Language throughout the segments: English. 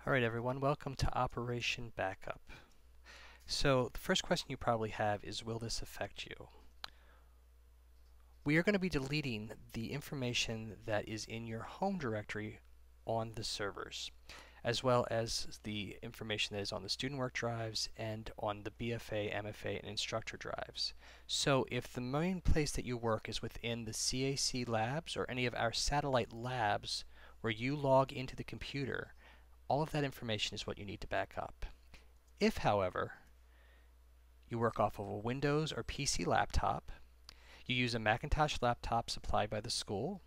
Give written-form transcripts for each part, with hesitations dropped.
Alright everyone, welcome to Operation Backup. So the first question you probably have is, will this affect you? We are going to be deleting the information that is in your home directory on the servers, as well as the information that is on the student work drives and on the BFA, MFA, and instructor drives. So if the main place that you work is within the CAC labs or any of our satellite labs where you log into the computer, all of that information is what you need to back up. If, however, you work off of a Windows or PC laptop, you use a Macintosh laptop supplied by the school,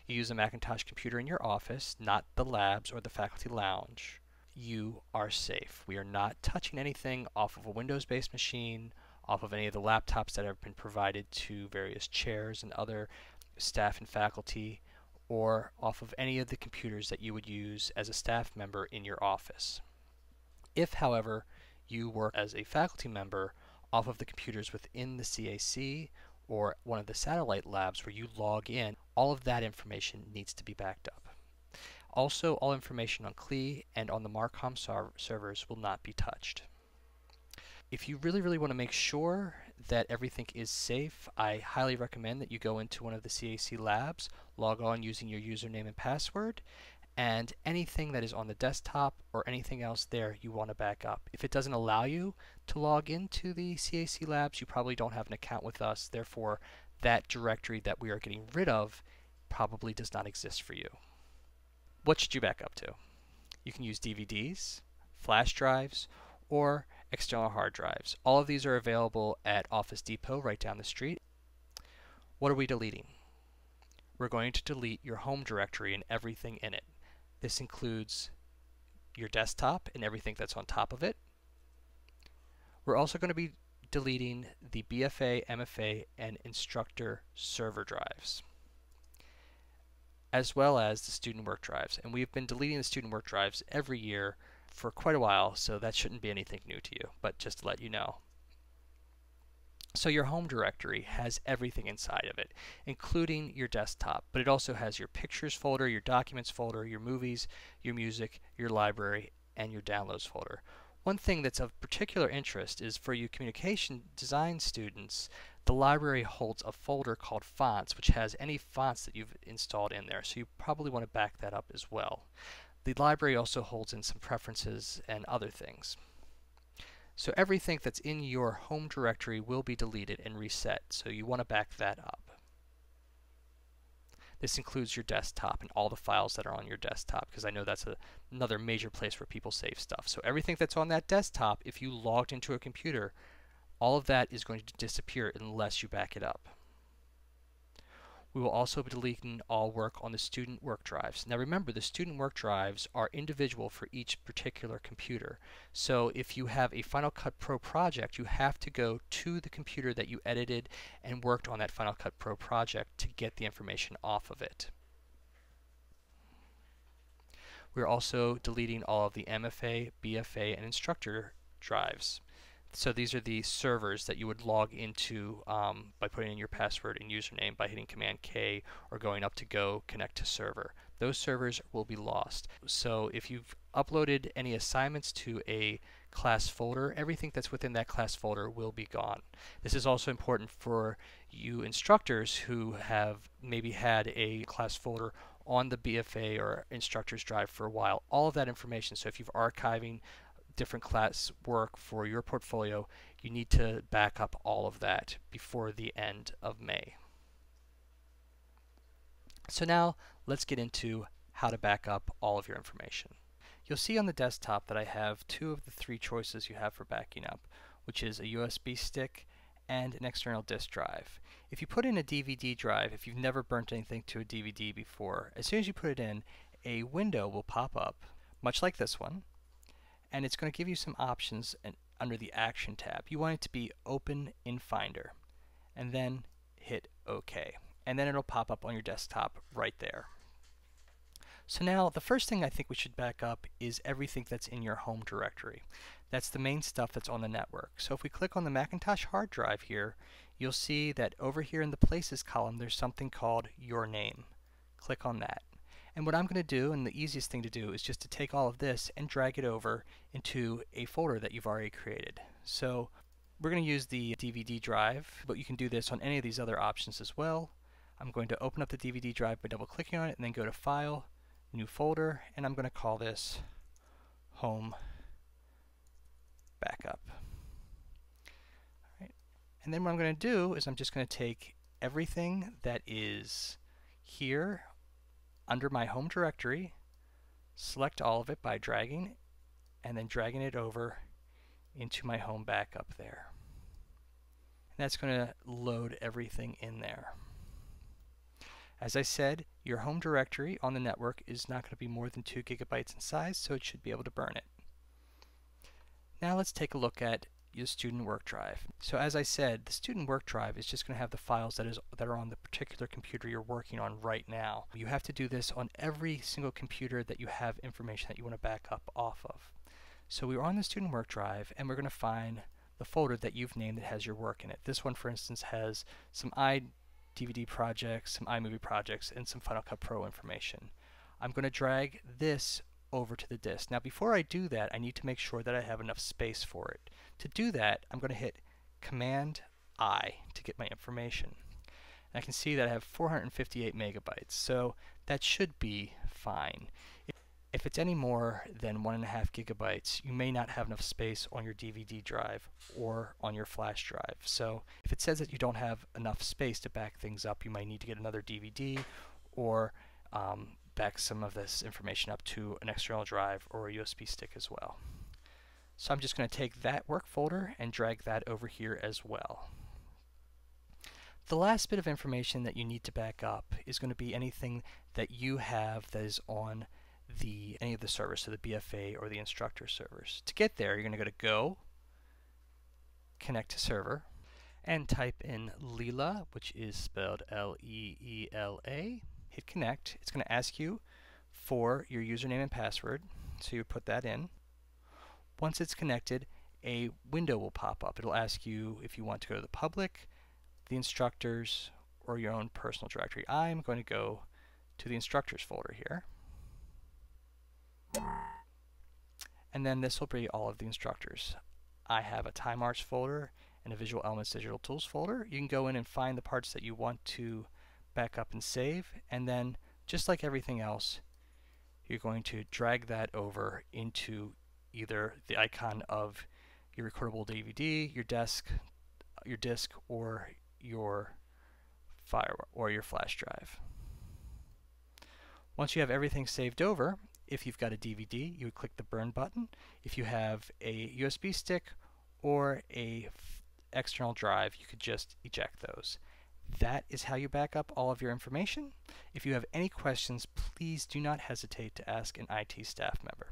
you use a Macintosh computer in your office, not the labs or the faculty lounge, you are safe. We are not touching anything off of a Windows-based machine, off of any of the laptops that have been provided to various chairs and other staff and faculty, or off of any of the computers that you would use as a staff member in your office. If, however, you work as a faculty member off of the computers within the CAC or one of the satellite labs where you log in, all of that information needs to be backed up. Also, all information on CLE and on the Marcom servers will not be touched. If you really want to make sure that everything is safe, I highly recommend that you go into one of the CAC labs, log on using your username and password, and anything that is on the desktop or anything else there you want to back up. If it doesn't allow you to log into the CAC labs, you probably don't have an account with us, therefore that directory that we are getting rid of probably does not exist for you. What should you back up to? You can use DVDs, flash drives, or external hard drives. All of these are available at Office Depot right down the street. What are we deleting? We're going to delete your home directory and everything in it. This includes your desktop and everything that's on top of it. We're also going to be deleting the BFA, MFA, and instructor server drives, as well as the student work drives. And we've been deleting the student work drives every year for quite a while, so that shouldn't be anything new to you, but just to let you know. So your home directory has everything inside of it, including your desktop, but it also has your pictures folder, your documents folder, your movies, your music, your library, and your downloads folder. One thing that's of particular interest is for you communication design students, the library holds a folder called fonts, which has any fonts that you've installed in there, so you probably want to back that up as well. The library also holds in some preferences and other things. So everything that's in your home directory will be deleted and reset, so you want to back that up. This includes your desktop and all the files that are on your desktop, because I know that's another major place where people save stuff. So everything that's on that desktop, if you logged into a computer, all of that is going to disappear unless you back it up. We will also be deleting all work on the student work drives. Now remember, the student work drives are individual for each particular computer. So if you have a Final Cut Pro project, you have to go to the computer that you edited and worked on that Final Cut Pro project to get the information off of it. We're also deleting all of the MFA, BFA, and instructor drives. So these are the servers that you would log into by putting in your password and username by hitting Command K or going up to Go Connect to Server. Those servers will be lost. So if you've uploaded any assignments to a class folder, everything that's within that class folder will be gone. This is also important for you instructors who have maybe had a class folder on the BFA or instructor's drive for a while. All of that information, so if you've archiving different class work for your portfolio, you need to back up all of that before the end of May. So now let's get into how to back up all of your information. You'll see on the desktop that I have two of the three choices you have for backing up, which is a USB stick and an external disk drive. If you put in a DVD drive, if you've never burnt anything to a DVD before, as soon as you put it in, a window will pop up, much like this one, and it's going to give you some options under the Action tab. You want it to be Open in Finder, and then hit OK. And then it'll pop up on your desktop right there. So now the first thing I think we should back up is everything that's in your home directory. That's the main stuff that's on the network. So if we click on the Macintosh hard drive here, you'll see that over here in the Places column there's something called Your Name. Click on that. And what I'm going to do, and the easiest thing to do, is just to take all of this and drag it over into a folder that you've already created. So we're going to use the DVD drive, but you can do this on any of these other options as well. I'm going to open up the DVD drive by double-clicking on it and then go to File, New Folder, and I'm going to call this Home Backup. All right. And then what I'm going to do is I'm just going to take everything that is here under my home directory, select all of it by dragging, and then dragging it over into my home backup there. And that's going to load everything in there. As I said, your home directory on the network is not going to be more than 2 gigabytes in size, so it should be able to burn it. Now let's take a look at your student work drive. So as I said, the student work drive is just going to have the files that are on the particular computer you're working on right now. You have to do this on every single computer that you have information that you want to back up off of. So we're on the student work drive, and we're going to find the folder that you've named that has your work in it. This one, for instance, has some iDVD projects, some iMovie projects, and some Final Cut Pro information. I'm going to drag this over to the disk. Now before I do that, I need to make sure that I have enough space for it. To do that, I'm going to hit Command-I to get my information. And I can see that I have 458 megabytes, so that should be fine. If it's any more than 1.5 gigabytes, you may not have enough space on your DVD drive or on your flash drive. So if it says that you don't have enough space to back things up, you might need to get another DVD or back some of this information up to an external drive or a USB stick as well. So I'm just going to take that work folder and drag that over here as well. The last bit of information that you need to back up is going to be anything that you have that is on any of the servers, so the BFA or the instructor servers. To get there, you're going to go to Go, Connect to Server, and type in Leela, which is spelled L-E-E-L-A. Hit Connect. It's going to ask you for your username and password, so you put that in. Once it's connected, a window will pop up. It'll ask you if you want to go to the public, the instructors, or your own personal directory. I'm going to go to the instructors folder here. And then this will be all of the instructors. I have a Time Arts folder and a Visual Elements Digital Tools folder. You can go in and find the parts that you want to back up and save, and then just like everything else, you're going to drag that over into either the icon of your recordable DVD, your disk, or your file or your flash drive. Once you have everything saved over, if you've got a DVD, you would click the Burn button. If you have a USB stick or a external drive, you could just eject those. That is how you back up all of your information. If you have any questions, please do not hesitate to ask an IT staff member.